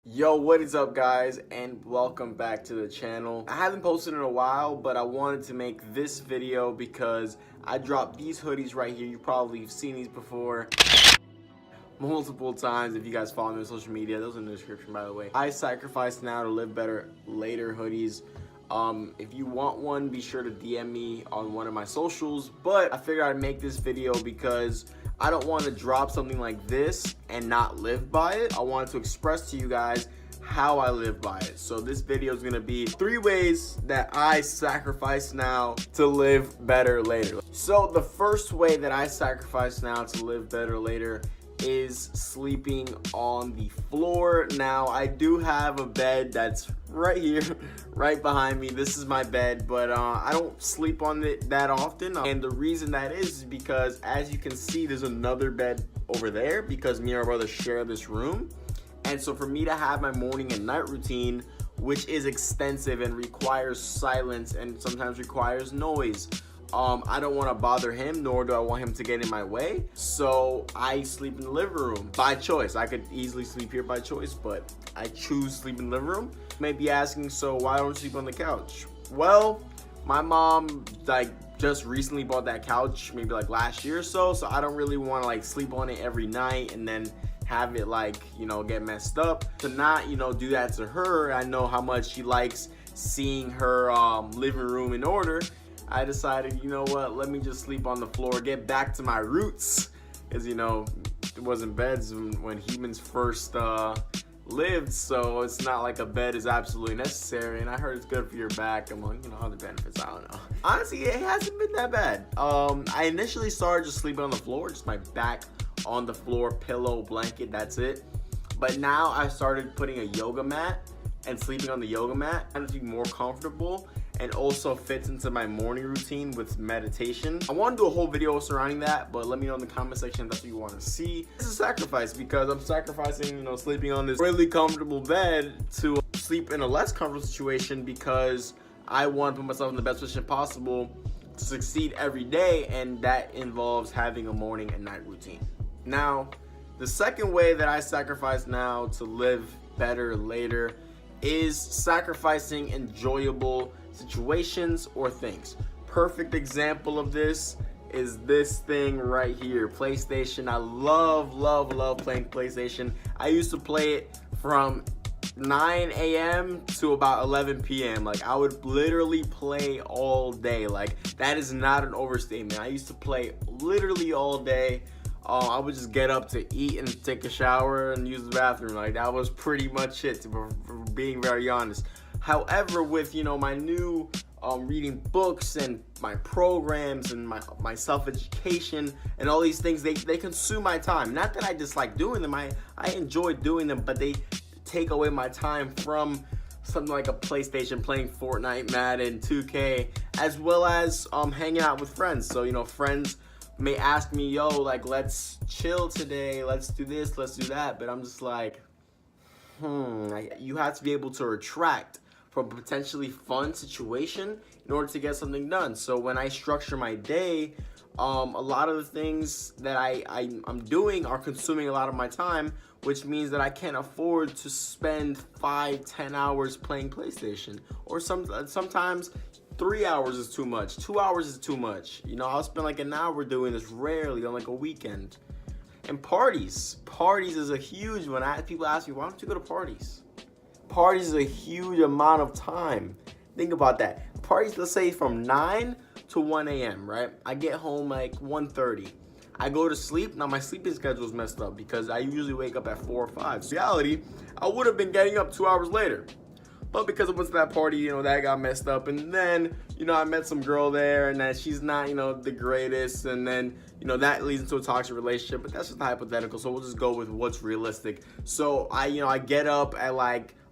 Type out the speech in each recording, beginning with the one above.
Yo, what is up guys, and welcome back to the channel. I haven't posted in a while, but I wanted to make this video because I dropped these hoodies right here. You probably have seen these before multiple times if you guys follow me on social media. Those are in the description, by the way. I sacrifice now to live better later hoodies. If you want one, be sure to DM me on one of my socials, but I figured I'd make this video because I don't want to drop something like this and not live by it. I wanted to express to you guys how I live by it. So this video is going to be 3 ways that I sacrifice now to live better later. So the first way that I sacrifice now to live better later is sleeping on the floor. Now I do have a bed that's right here, right behind me. This is my bed, but I don't sleep on it that often. And the reason that is because, as you can see, there's another bed over there because me and my brother share this room. And so for me to have my morning and night routine, which is extensive and requires silence and sometimes requires noise, I don't want to bother him, nor do I want him to get in my way. So I sleep in the living room by choice. I could easily sleep here by choice, but I choose sleep in the living room. You may be asking, so why don't you sleep on the couch? Well, my mom just recently bought that couch maybe last year or so, so I don't really want to sleep on it every night and then have it get messed up. To not do that to her, I know how much she likes seeing her living room in order. I decided, you know what, let me just sleep on the floor, get back to my roots. Because, it wasn't beds when humans first lived, so it's not like a bed is absolutely necessary. And I heard it's good for your back, among, other benefits, I don't know. Honestly, it hasn't been that bad. I initially started just sleeping on the floor, just my back on the floor, pillow, blanket, that's it. But now I started putting a yoga mat and sleeping on the yoga mat. I want to be more comfortable and also fits into my morning routine with meditation. I want to do a whole video surrounding that, but let me know in the comment section if that's what you want to see. This is a sacrifice because I'm sacrificing, sleeping on this really comfortable bed to sleep in a less comfortable situation because I want to put myself in the best position possible to succeed every day, and that involves having a morning and night routine. Now, the second way that I sacrifice now to live better later is sacrificing enjoyable situations or things. Perfect example of this is this thing right here, PlayStation. I love playing PlayStation. I used to play it from 9 a.m. to about 11 p.m. I would literally play all day. That is not an overstatement. I used to play literally all day. I would just get up to eat and take a shower and use the bathroom. That was pretty much it, for being very honest. However, with my new reading books and my programs and my self-education and all these things, they consume my time. Not that I dislike doing them, I enjoy doing them, but they take away my time from something like a PlayStation, playing Fortnite, Madden, 2K, as well as hanging out with friends. So friends may ask me, yo, let's chill today, let's do this, let's do that, but I'm just you have to be able to retract from a potentially fun situation in order to get something done. So when I structure my day, a lot of the things that I'm doing are consuming a lot of my time, which means that I can't afford to spend 5-10 hours playing PlayStation. Or sometimes 3 hours is too much, 2 hours is too much. I'll spend an hour doing this rarely on a weekend. And parties is a huge one. People ask me, why don't you go to parties? Parties is a huge amount of time. Think about that. Parties, let's say from 9 to 1 a.m., right? I get home 1:30. I go to sleep. Now my sleeping schedule is messed up because I usually wake up at 4 or 5. So in reality, I would have been getting up 2 hours later. But because I went to that party, that got messed up. And then, I met some girl there and that she's not, the greatest. And then, that leads into a toxic relationship. But that's just hypothetical. So we'll just go with what's realistic. So I get up at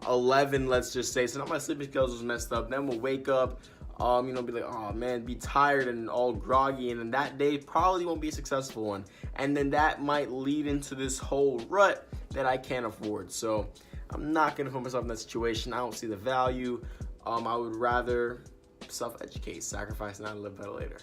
11, let's just say. So now my sleeping schedule is messed up. Then we'll wake up, be like, oh man, be tired and all groggy. And then that day probably won't be a successful one. And then that might lead into this whole rut that I can't afford. So I'm not going to put myself in that situation. I don't see the value. I would rather self-educate, sacrifice now to live better later.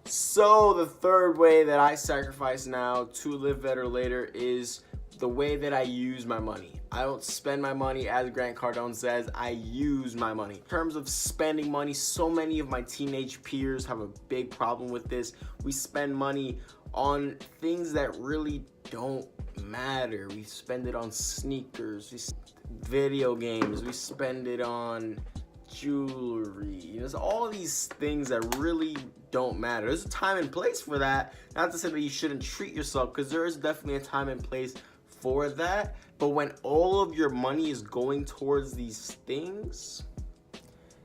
So the third way that I sacrifice now to live better later is the way that I use my money. I don't spend my money, as Grant Cardone says, I use my money. In terms of spending money, so many of my teenage peers have a big problem with this. We spend money on things that really don't matter. We spend it on sneakers, video games, we spend it on jewelry. There's all these things that really don't matter. There's a time and place for that. Not to say that you shouldn't treat yourself, because there is definitely a time and place for that. But when all of your money is going towards these things,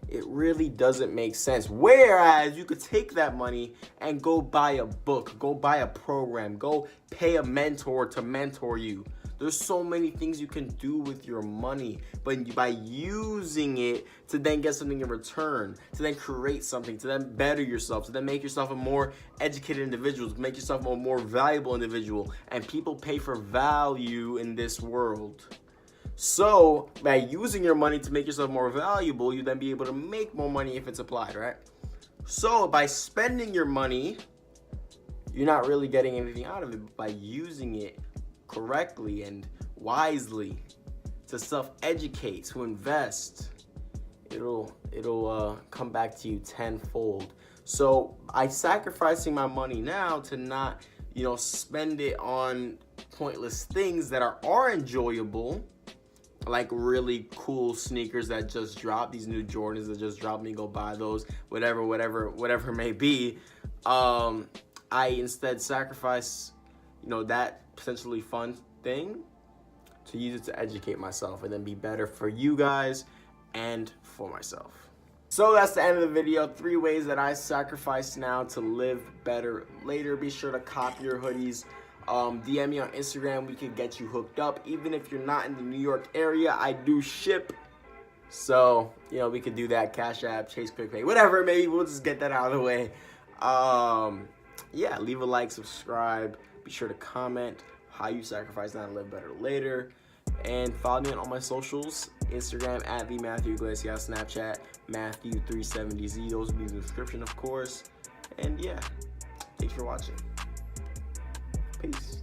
it really doesn't make sense. Whereas you could take that money and go buy a book, go buy a program, go pay a mentor to mentor you. There's so many things you can do with your money, but by using it to then get something in return, to then create something, to then better yourself, to then make yourself a more educated individual, to make yourself a more valuable individual. And people pay for value in this world. So by using your money to make yourself more valuable, you then be able to make more money if it's applied, right? So by spending your money, you're not really getting anything out of it. But by using it correctly and wisely to self-educate, to invest, it'll come back to you tenfold. So I'm sacrificing my money now to not, spend it on pointless things that are enjoyable, like really cool sneakers that just dropped, these new Jordans that just dropped, me go buy those, whatever it may be. I instead sacrifice, that potentially fun thing to use it to educate myself and then be better for you guys and for myself. So that's the end of the video. 3 ways that I sacrifice now to live better later. Be sure to cop your hoodies. DM me on Instagram. We can get you hooked up. Even if you're not in the New York area, I do ship. So, we could do that. Cash App, Chase Quick Pay, whatever it may be. We'll just get that out of the way. Yeah, leave a like, subscribe. Be sure to comment how you sacrifice now to live better later. And follow me on all my socials. Instagram at the Matthew Iglesias, Snapchat Matthew370Z. Those will be in the description, of course. And yeah, thanks for watching. Peace.